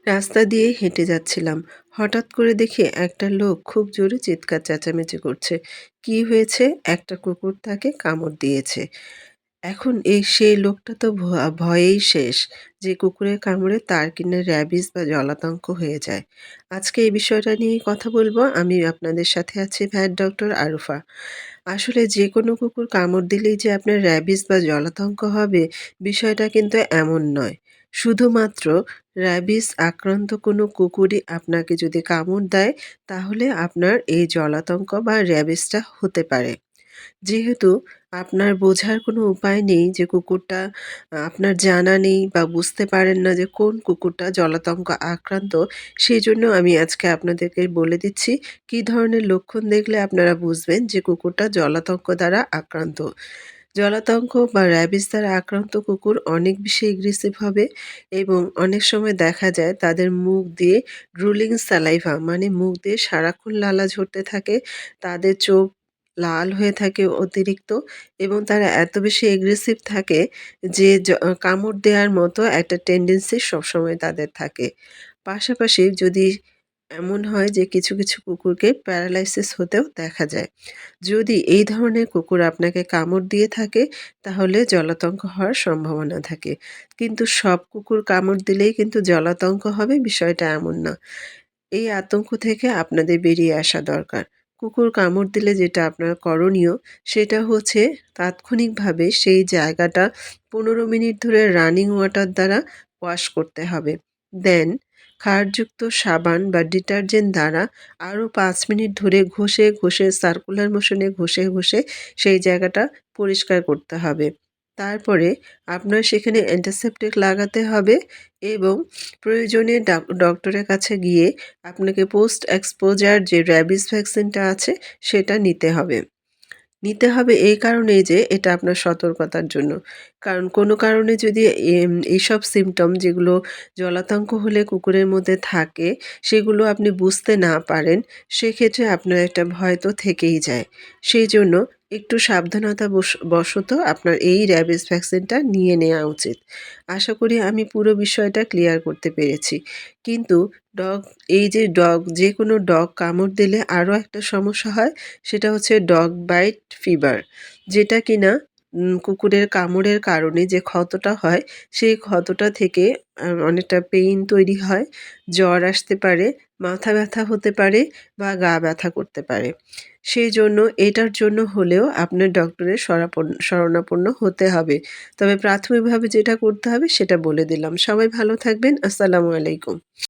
রাস্তা দিয়ে হেঁটে যাচ্ছিলাম। হঠাৎ করে দেখি একটা লোক খুব জোরে চিৎকার চেঁচামেচি করছে। কি হয়েছে? একটা কুকুর তাকে কামড় দিয়েছে। এখন সেই লোকটা তো ভয়েই শেষ যে কুকুরের কামড়ে তার কিনা র‍্যাবিস বা জলাতঙ্ক হয়ে যায়। আজকে এই বিষয়টা নিয়েই কথা বলবো। আমি আপনাদের সাথে আছি ভেট ডক্টর আরুফা। আসলে যেকোনো কুকুর কামড় দিলেই যে আপনার র‍্যাবিস বা জলাতঙ্ক হবে, বিষয়টা কিন্তু এমন নয়। শুধুমাত্র র‍্যাবিস আক্রান্ত কোনো কুকুরই আপনাকে যদি কামড় দেয়, তাহলে আপনার এই জলাতঙ্ক বা র‍্যাবিসটা হতে পারে। যেহেতু আপনার বোঝার কোনো উপায় নেই যে কুকুরটা আপনার জানা নেই বা বুঝতে পারেন না যে কোন কুকুরটা জলাতঙ্ক আক্রান্ত, সেজন্য আমি আজকে আপনাদেরকে বলে দিচ্ছি কী ধরনের লক্ষণ দেখলে আপনারা বুঝবেন যে কুকুরটা জলাতঙ্ক দ্বারা আক্রান্ত। জলাতঙ্ক বা র‍্যাবিস দ্বারা আক্রান্ত কুকুর অনেক বেশি এগ্রেসিভ হবে এবং অনেক সময় দেখা যায় তাদের মুখ দিয়ে ড্রুলিং স্যালাইভা মানে মুখ দিয়ে সারাক্ষণ লালা ঝরতে থাকে। তাদের চোখ লাল হয়ে থাকে অতিরিক্ত এবং তারা এত বেশি এগ্রেসিভ থাকে যে কামড় দেওয়ার মতো একটা টেনডেন্সি সবসময় তাদের থাকে। পাশাপাশি যদি এমন হয় যে কিছু, কিছু কুকুরকে প্যারালাইসিস হতেও দেখা যায়। যদি এই ধরনের কুকুর আপনাকে কামড় দিয়ে থাকে, তাহলে জলাতঙ্ক হওয়ার সম্ভাবনা থাকে। কিন্তু সব কুকুর কামড় দিলেই কিন্তু জলাতঙ্ক হবে বিষয়টা এমন না। এই আতঙ্ক থেকে আপনাদের বেরিয়ে আসা দরকার। কুকুর কামড় দিলে যেটা আপনার করণীয় সেটা হচ্ছে তাৎক্ষণিকভাবে সেই জায়গাটা ১৫ মিনিট ধরে রানিং ওয়াটার দ্বারা ওয়াশ করতে হবে। দেন ক্ষারযুক্ত সাবান বা ডিটারজেন্ট দ্বারা আরও ৫ মিনিট ধরে ঘষে, ঘষে সার্কুলার মোশনে ঘষে, ঘষে সেই জায়গাটা পরিষ্কার করতে হবে। তারপরে আপনার সেখানে অ্যান্টিসেপ্টিক লাগাতে হবে এবং প্রয়োজনে ডক্টরের কাছে গিয়ে আপনাকে পোস্ট এক্সপোজার যে র‍্যাবিস ভ্যাকসিনটা আছে সেটা নিতে হবে। নিতে হবে এই কারণেই যে এটা আপনার সতর্কতার জন্য। কারণ কোনো কারণে যদি এইসব সিম্পটম যেগুলো জলাতঙ্ক হলে কুকুরের মধ্যে থাকে, সেগুলো আপনি বুঝতে না পারেন, সেক্ষেত্রে আপনার একটা ভয় তো থেকেই যায়। সেইজন্য একটু সাবধানতা বশত আপনার এই র‍্যাবিস ভ্যাকসিনটা নিয়ে নেয়া উচিত। আশা করি আমি পুরো বিষয়টা ক্লিয়ার করতে পেরেছি। কিন্তু ডগ এই যে যেকোনো ডগ কামড় দিলে আরও একটা সমস্যা হয়, সেটা হচ্ছে ডগ বাইট ফিভার, যেটা কিনা কুকুরের কামড়ের কারণে যে ক্ষতটা হয়, সেই ক্ষতটা থেকে অনেকটা পেইন তৈরি হয়, জ্বর আসতে পারে, মাথা ব্যথা হতে পারে বা গা ব্যথা করতে পারে। সেজন্য এটার জন্য হলেও আপনার ডক্টরের শরণাপন্ন হতে হবে। তবে প্রাথমিকভাবে যেটা করতে হবে সেটা বলে দিলাম। সবাই ভালো থাকবেন। আসসালামু আলাইকুম।